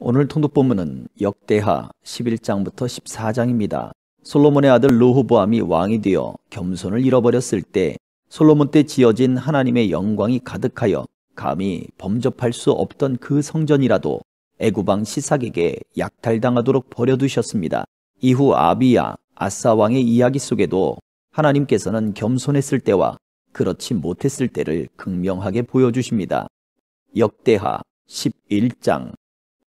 오늘 통독 본문은 역대하 11장부터 14장입니다. 솔로몬의 아들 르호보암이 왕이 되어 겸손을 잃어버렸을 때 솔로몬 때 지어진 하나님의 영광이 가득하여 감히 범접할 수 없던 그 성전이라도 애굽왕 시삭에게 약탈당하도록 버려두셨습니다. 이후 아비야, 아사 왕의 이야기 속에도 하나님께서는 겸손했을 때와 그렇지 못했을 때를 극명하게 보여주십니다. 역대하 11장.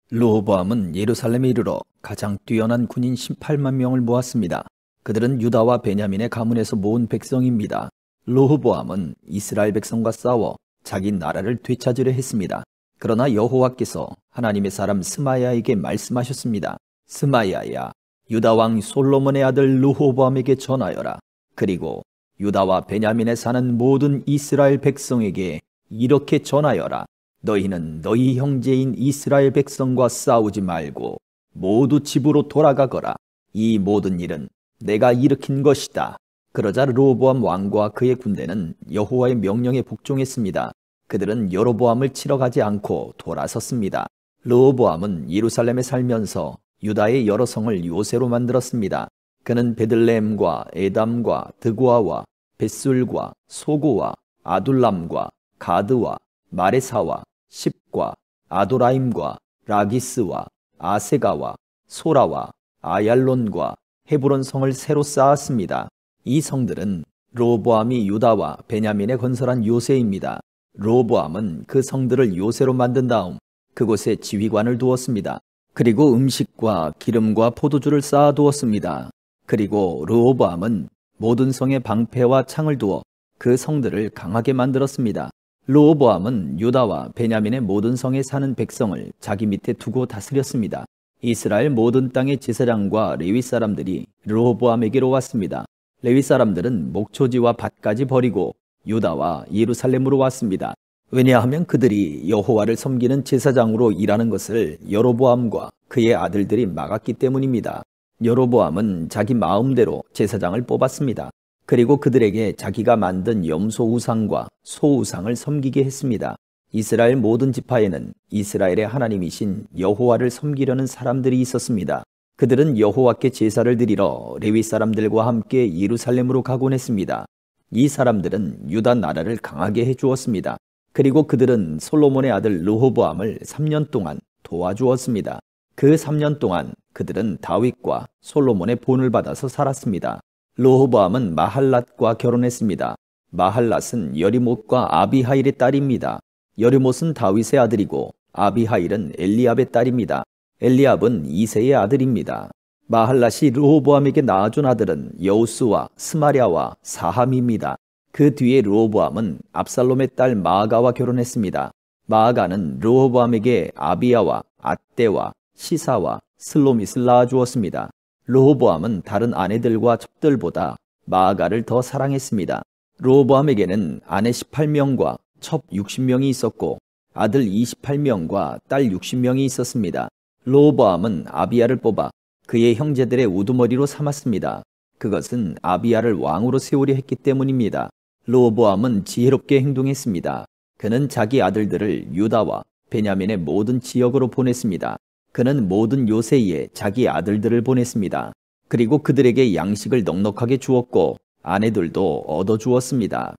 르호보암은 예루살렘에 이르러 가장 뛰어난 군인 18만 명을 모았습니다. 그들은 유다와 베냐민의 가문에서 모은 백성입니다. 르호보암은 이스라엘 백성과 싸워 자기 나라를 되찾으려 했습니다. 그러나 여호와께서 하나님의 사람 스마야에게 말씀하셨습니다. 스마야야, 유다 왕 솔로몬의 아들 르호보암에게 전하여라. 그리고 유다와 베냐민에 사는 모든 이스라엘 백성에게 이렇게 전하여라. 너희는 너희 형제인 이스라엘 백성과 싸우지 말고 모두 집으로 돌아가거라. 이 모든 일은 내가 일으킨 것이다. 그러자 르호보암 왕과 그의 군대는 여호와의 명령에 복종했습니다. 그들은 여로보암을 치러 가지 않고 돌아섰습니다. 르호보암은 예루살렘에 살면서 유다의 여러 성을 요새로 만들었습니다. 그는 베들레헴과 에담과 드고아와 벳술과 소고와 아둘람과 가드와 마레사와 십과 아도라임과 라기스와 아세가와 소라와 아얄론과 헤브론 성을 새로 쌓았습니다. 이 성들은 르호보암이 유다와 베냐민에 건설한 요새입니다. 르호보암은 그 성들을 요새로 만든 다음 그곳에 지휘관을 두었습니다. 그리고 음식과 기름과 포도주를 쌓아두었습니다. 그리고 르호보암은 모든 성에 방패와 창을 두어 그 성들을 강하게 만들었습니다. 르호보암은 유다와 베냐민의 모든 성에 사는 백성을 자기 밑에 두고 다스렸습니다. 이스라엘 모든 땅의 제사장과 레위 사람들이 르호보암에게로 왔습니다. 레위 사람들은 목초지와 밭까지 버리고 유다와 예루살렘으로 왔습니다. 왜냐하면 그들이 여호와를 섬기는 제사장으로 일하는 것을 여로보암과 그의 아들들이 막았기 때문입니다. 여로보암은 자기 마음대로 제사장을 뽑았습니다. 그리고 그들에게 자기가 만든 염소 우상과 소 우상을 섬기게 했습니다. 이스라엘 모든 지파에는 이스라엘의 하나님이신 여호와를 섬기려는 사람들이 있었습니다. 그들은 여호와께 제사를 드리러 레위 사람들과 함께 예루살렘으로 가곤 했습니다. 이 사람들은 유다 나라를 강하게 해주었습니다. 그리고 그들은 솔로몬의 아들 르호보암을 3년 동안 도와주었습니다. 그 3년 동안 그들은 다윗과 솔로몬의 본을 받아서 살았습니다. 르호보암은 마할랏과 결혼했습니다. 마할랏은 여리못과 아비하일의 딸입니다. 여리못은 다윗의 아들이고 아비하일은 엘리압의 딸입니다. 엘리압은 이새의 아들입니다. 마할랏이 르호보암에게 낳아준 아들은 여우스와 스마랴와 사함입니다. 그 뒤에 르호보암은 압살롬의 딸 마아가와 결혼했습니다. 마아가는 르호보암에게 아비야와 앗대와 시사와 슬로밋을 낳아주었습니다. 르호보암은 다른 아내들과 첩들보다 마아가를 더 사랑했습니다. 르호보암에게는 아내 18명과 첩 60명이 있었고 아들 28명과 딸 60명이 있었습니다. 르호보암은 아비야를 뽑아 그의 형제들의 우두머리로 삼았습니다. 그것은 아비야를 왕으로 세우려 했기 때문입니다. 르호보암은 지혜롭게 행동했습니다. 그는 자기 아들들을 유다와 베냐민의 모든 지역으로 보냈습니다. 그는 모든 요새에 자기 아들들을 보냈습니다. 그리고 그들에게 양식을 넉넉하게 주었고 아내들도 얻어주었습니다.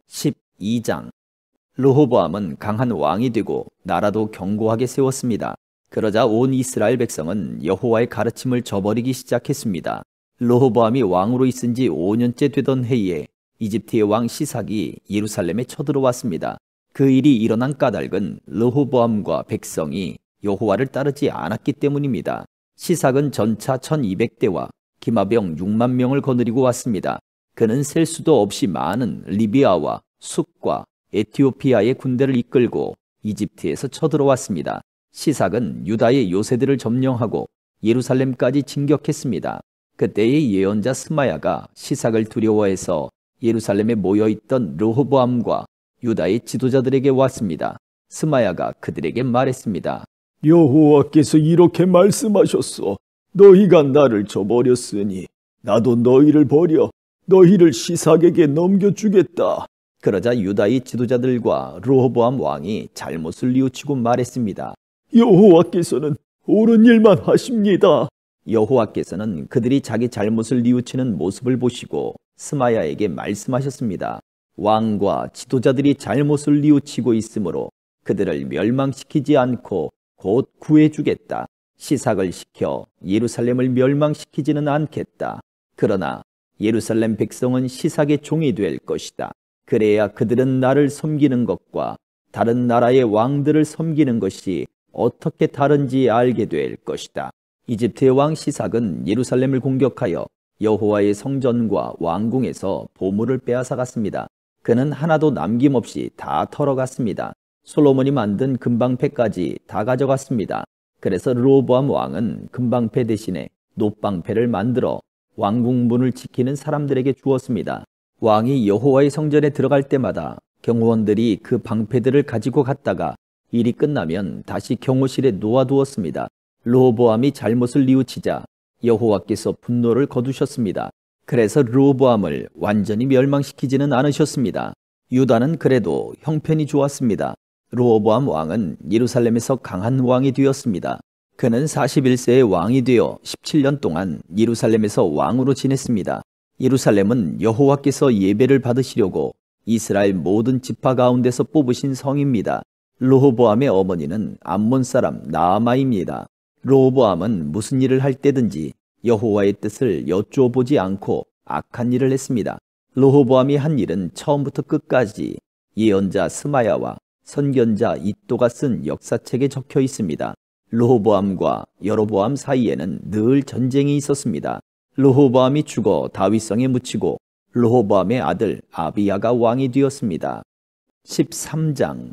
12장. 르호보암은 강한 왕이 되고 나라도 견고하게 세웠습니다. 그러자 온 이스라엘 백성은 여호와의 가르침을 저버리기 시작했습니다. 르호보암이 왕으로 있은 지 5년째 되던 해에 이집트의 왕 시삭이 예루살렘에 쳐들어왔습니다. 그 일이 일어난 까닭은 르호보암과 백성이 여호와를 따르지 않았기 때문입니다. 시삭은 전차 1200대와 기마병 6만 명을 거느리고 왔습니다. 그는 셀 수도 없이 많은 리비아와 숲과 에티오피아의 군대를 이끌고 이집트에서 쳐들어왔습니다. 시삭은 유다의 요새들을 점령하고 예루살렘까지 진격했습니다. 그때의 예언자 스마야가 시삭을 두려워해서 예루살렘에 모여있던 르호보암과 유다의 지도자들에게 왔습니다. 스마야가 그들에게 말했습니다. 여호와께서 이렇게 말씀하셨소. 너희가 나를 저버렸으니 나도 너희를 버려 너희를 시삭에게 넘겨주겠다. 그러자 유다의 지도자들과 르호보암 왕이 잘못을 뉘우치고 말했습니다. 여호와께서는 옳은 일만 하십니다. 여호와께서는 그들이 자기 잘못을 뉘우치는 모습을 보시고 스마야에게 말씀하셨습니다. 왕과 지도자들이 잘못을 뉘우치고 있으므로 그들을 멸망시키지 않고 곧 구해주겠다. 시삭을 시켜 예루살렘을 멸망시키지는 않겠다. 그러나 예루살렘 백성은 시삭의 종이 될 것이다. 그래야 그들은 나를 섬기는 것과 다른 나라의 왕들을 섬기는 것이 어떻게 다른지 알게 될 것이다. 이집트의 왕 시삭은 예루살렘을 공격하여 여호와의 성전과 왕궁에서 보물을 빼앗아갔습니다. 그는 하나도 남김없이 다 털어갔습니다. 솔로몬이 만든 금방패까지 다 가져갔습니다. 그래서 르호보암 왕은 금방패 대신에 놋방패를 만들어 왕궁 문을 지키는 사람들에게 주었습니다. 왕이 여호와의 성전에 들어갈 때마다 경호원들이 그 방패들을 가지고 갔다가 일이 끝나면 다시 경호실에 놓아두었습니다. 르호보암이 잘못을 뉘우치자 여호와께서 분노를 거두셨습니다. 그래서 르호보암을 완전히 멸망시키지는 않으셨습니다. 유다는 그래도 형편이 좋았습니다. 르호보암 왕은 예루살렘에서 강한 왕이 되었습니다. 그는 41세의 왕이 되어 17년 동안 예루살렘에서 왕으로 지냈습니다. 예루살렘은 여호와께서 예배를 받으시려고 이스라엘 모든 지파 가운데서 뽑으신 성입니다. 르호보암의 어머니는 암몬 사람 나아마입니다. 르호보암은 무슨 일을 할 때든지 여호와의 뜻을 여쭈어보지 않고 악한 일을 했습니다. 르호보암이 한 일은 처음부터 끝까지 예언자 스마야와 선견자 이또가 쓴 역사책에 적혀 있습니다. 르호보암과 여로보암 사이에는 늘 전쟁이 있었습니다. 르호보암이 죽어 다윗성에 묻히고 르호보암의 아들 아비야가 왕이 되었습니다. 13장.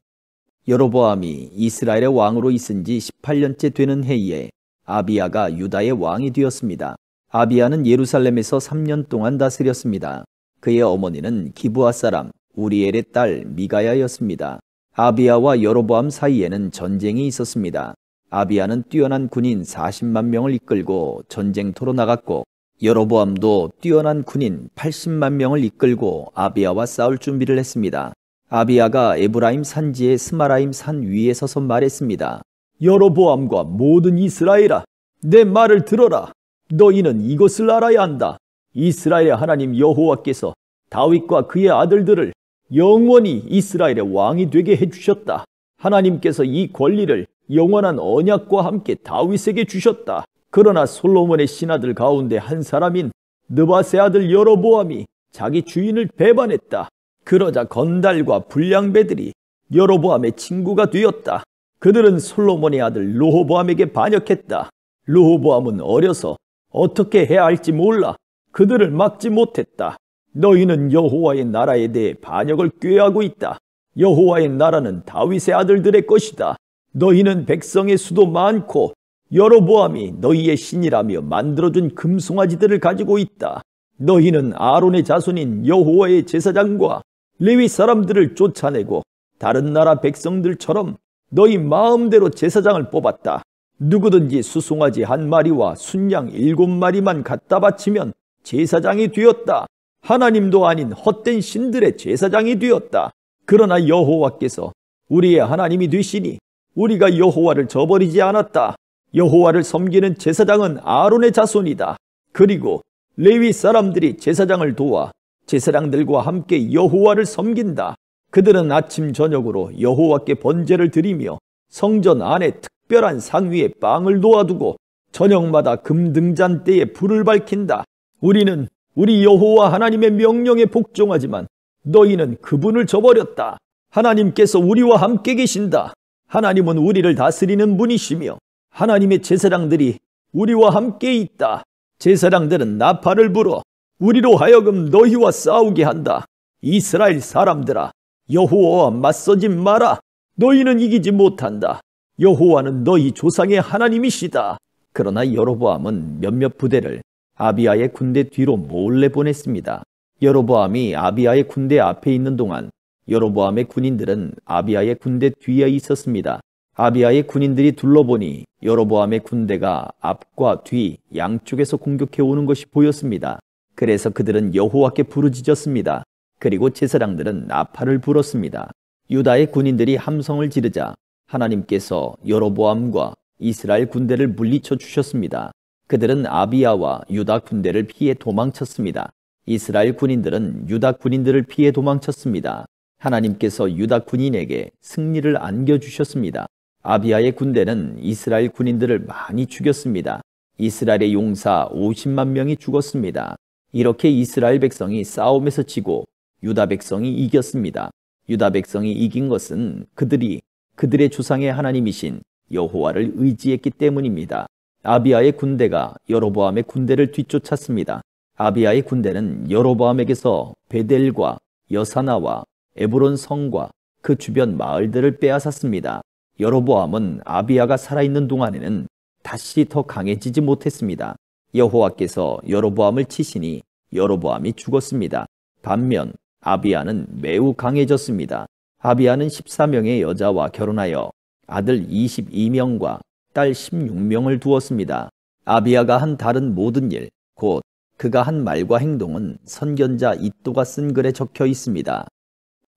여로보암이 이스라엘의 왕으로 있은 지 18년째 되는 해에 아비야가 유다의 왕이 되었습니다. 아비야는 예루살렘에서 3년 동안 다스렸습니다. 그의 어머니는 기브아 사람 우리엘의 딸 미가야였습니다. 아비야와 여로보암 사이에는 전쟁이 있었습니다. 아비야는 뛰어난 군인 40만 명을 이끌고 전쟁터로 나갔고 여로보암도 뛰어난 군인 80만 명을 이끌고 아비야와 싸울 준비를 했습니다. 아비야가 에브라임 산지의 스마라임 산 위에 서서 말했습니다. 여로보암과 모든 이스라엘아, 내 말을 들어라. 너희는 이것을 알아야 한다. 이스라엘의 하나님 여호와께서 다윗과 그의 아들들을 영원히 이스라엘의 왕이 되게 해주셨다. 하나님께서 이 권리를 영원한 언약과 함께 다윗에게 주셨다. 그러나 솔로몬의 신하들 가운데 한 사람인 느밧의 아들 여로보암이 자기 주인을 배반했다. 그러자 건달과 불량배들이 여로보암의 친구가 되었다. 그들은 솔로몬의 아들 르호보암에게 반역했다. 르호보암은 어려서 어떻게 해야 할지 몰라 그들을 막지 못했다. 너희는 여호와의 나라에 대해 반역을 꾀하고 있다. 여호와의 나라는 다윗의 아들들의 것이다. 너희는 백성의 수도 많고 여로보암이 너희의 신이라며 만들어준 금송아지들을 가지고 있다. 너희는 아론의 자손인 여호와의 제사장과 레위 사람들을 쫓아내고 다른 나라 백성들처럼 너희 마음대로 제사장을 뽑았다. 누구든지 수송아지 1마리와 순양 7마리만 갖다 바치면 제사장이 되었다. 하나님도 아닌 헛된 신들의 제사장이 되었다. 그러나 여호와께서 우리의 하나님이 되시니 우리가 여호와를 저버리지 않았다. 여호와를 섬기는 제사장은 아론의 자손이다. 그리고 레위 사람들이 제사장을 도와 제사장들과 함께 여호와를 섬긴다. 그들은 아침 저녁으로 여호와께 번제를 드리며 성전 안에 특별한 상 위에 빵을 놓아두고 저녁마다 금등잔대에 불을 밝힌다. 우리는 우리 여호와 하나님의 명령에 복종하지만 너희는 그분을 저버렸다. 하나님께서 우리와 함께 계신다. 하나님은 우리를 다스리는 분이시며 하나님의 제사장들이 우리와 함께 있다. 제사장들은 나팔을 불어 우리로 하여금 너희와 싸우게 한다. 이스라엘 사람들아, 여호와와 맞서지 마라. 너희는 이기지 못한다. 여호와는 너희 조상의 하나님이시다. 그러나 여로보암은 몇몇 부대를 아비야의 군대 뒤로 몰래 보냈습니다. 여로보암이 아비야의 군대 앞에 있는 동안 여로보암의 군인들은 아비야의 군대 뒤에 있었습니다. 아비야의 군인들이 둘러보니 여로보암의 군대가 앞과 뒤 양쪽에서 공격해 오는 것이 보였습니다. 그래서 그들은 여호와께 부르짖었습니다. 그리고 제사장들은 나팔을 불었습니다. 유다의 군인들이 함성을 지르자 하나님께서 여로보암과 이스라엘 군대를 물리쳐 주셨습니다. 그들은 아비야와 유다 군대를 피해 도망쳤습니다. 이스라엘 군인들은 유다 군인들을 피해 도망쳤습니다. 하나님께서 유다 군인에게 승리를 안겨주셨습니다. 아비야의 군대는 이스라엘 군인들을 많이 죽였습니다. 이스라엘의 용사 50만 명이 죽었습니다. 이렇게 이스라엘 백성이 싸움에서 지고 유다 백성이 이겼습니다. 유다 백성이 이긴 것은 그들이 그들의 조상의 하나님이신 여호와를 의지했기 때문입니다. 아비야의 군대가 여로보암의 군대를 뒤쫓았습니다. 아비야의 군대는 여로보암에게서 베델과 여사나와 에브론 성과 그 주변 마을들을 빼앗았습니다. 여로보암은 아비야가 살아있는 동안에는 다시 더 강해지지 못했습니다. 여호와께서 여로보암을 치시니 여로보암이 죽었습니다. 반면 아비야는 매우 강해졌습니다. 아비야는 14명의 여자와 결혼하여 아들 22명과 딸 16명을 두었습니다. 아비야가 한 다른 모든 일, 곧 그가 한 말과 행동은 선견자 이도가 쓴 글에 적혀 있습니다.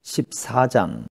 14장.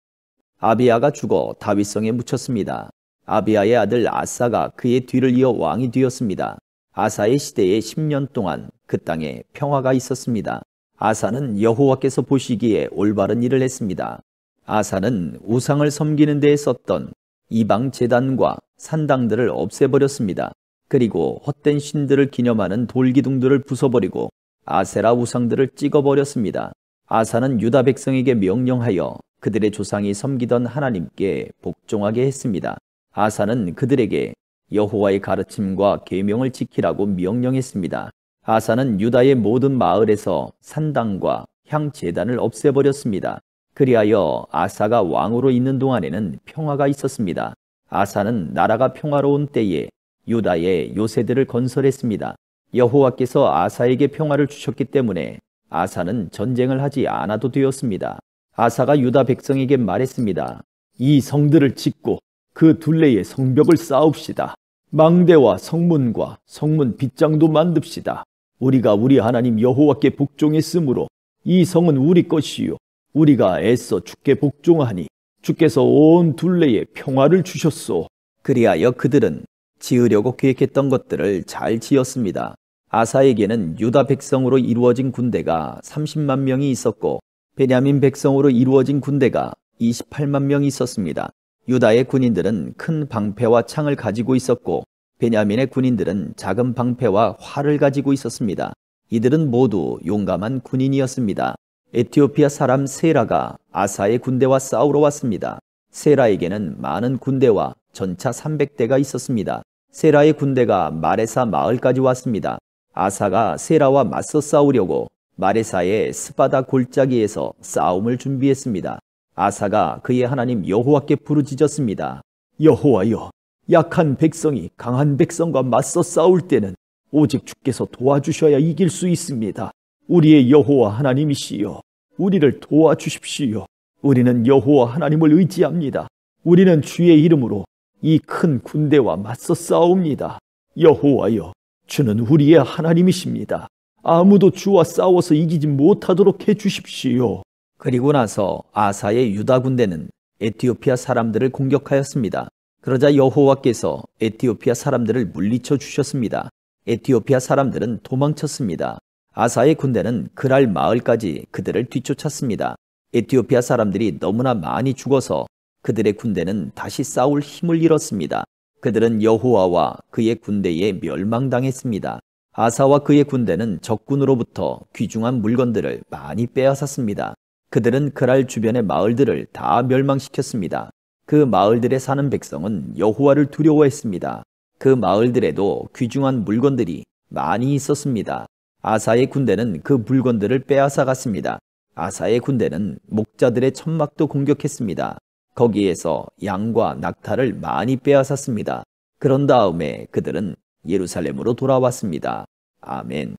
아비야가 죽어 다윗성에 묻혔습니다. 아비야의 아들 아사가 그의 뒤를 이어 왕이 되었습니다. 아사의 시대에 10년 동안 그 땅에 평화가 있었습니다. 아사는 여호와께서 보시기에 올바른 일을 했습니다. 아사는 우상을 섬기는 데에 썼던 이방 제단과 산당들을 없애버렸습니다. 그리고 헛된 신들을 기념하는 돌기둥들을 부숴버리고 아세라 우상들을 찍어버렸습니다. 아사는 유다 백성에게 명령하여 그들의 조상이 섬기던 하나님께 복종하게 했습니다. 아사는 그들에게 여호와의 가르침과 계명을 지키라고 명령했습니다. 아사는 유다의 모든 마을에서 산당과 향제단을 없애버렸습니다. 그리하여 아사가 왕으로 있는 동안에는 평화가 있었습니다. 아사는 나라가 평화로운 때에 유다에 요새들을 건설했습니다. 여호와께서 아사에게 평화를 주셨기 때문에 아사는 전쟁을 하지 않아도 되었습니다. 아사가 유다 백성에게 말했습니다. 이 성들을 짓고 그 둘레에 성벽을 쌓읍시다. 망대와 성문과 성문 빗장도 만듭시다. 우리가 우리 하나님 여호와께 복종했으므로 이 성은 우리 것이요 우리가 애써 주께 복종하니 주께서 온 둘레에 평화를 주셨소. 그리하여 그들은 지으려고 계획했던 것들을 잘 지었습니다. 아사에게는 유다 백성으로 이루어진 군대가 30만 명이 있었고 베냐민 백성으로 이루어진 군대가 28만 명이 있었습니다. 유다의 군인들은 큰 방패와 창을 가지고 있었고 베냐민의 군인들은 작은 방패와 활을 가지고 있었습니다. 이들은 모두 용감한 군인이었습니다. 에티오피아 사람 세라가 아사의 군대와 싸우러 왔습니다. 세라에게는 많은 군대와 전차 300대가 있었습니다. 세라의 군대가 마레사 마을까지 왔습니다. 아사가 세라와 맞서 싸우려고 마레사의 스바다 골짜기에서 싸움을 준비했습니다. 아사가 그의 하나님 여호와께 부르짖었습니다. 여호와여, 약한 백성이 강한 백성과 맞서 싸울 때는 오직 주께서 도와주셔야 이길 수 있습니다. 우리의 여호와 하나님이시여, 우리를 도와주십시오. 우리는 여호와 하나님을 의지합니다. 우리는 주의 이름으로 이 큰 군대와 맞서 싸웁니다. 여호와여, 주는 우리의 하나님이십니다. 아무도 주와 싸워서 이기지 못하도록 해주십시오. 그리고 나서 아사의 유다 군대는 에티오피아 사람들을 공격하였습니다. 그러자 여호와께서 에티오피아 사람들을 물리쳐 주셨습니다. 에티오피아 사람들은 도망쳤습니다. 아사의 군대는 그랄 마을까지 그들을 뒤쫓았습니다. 에티오피아 사람들이 너무나 많이 죽어서 그들의 군대는 다시 싸울 힘을 잃었습니다. 그들은 여호와와 그의 군대에 멸망당했습니다. 아사와 그의 군대는 적군으로부터 귀중한 물건들을 많이 빼앗았습니다. 그들은 그랄 주변의 마을들을 다 멸망시켰습니다. 그 마을들에 사는 백성은 여호와를 두려워했습니다. 그 마을들에도 귀중한 물건들이 많이 있었습니다. 아사의 군대는 그 물건들을 빼앗아 갔습니다. 아사의 군대는 목자들의 천막도 공격했습니다. 거기에서 양과 낙타를 많이 빼앗았습니다. 그런 다음에 그들은 예루살렘으로 돌아왔습니다. 아멘.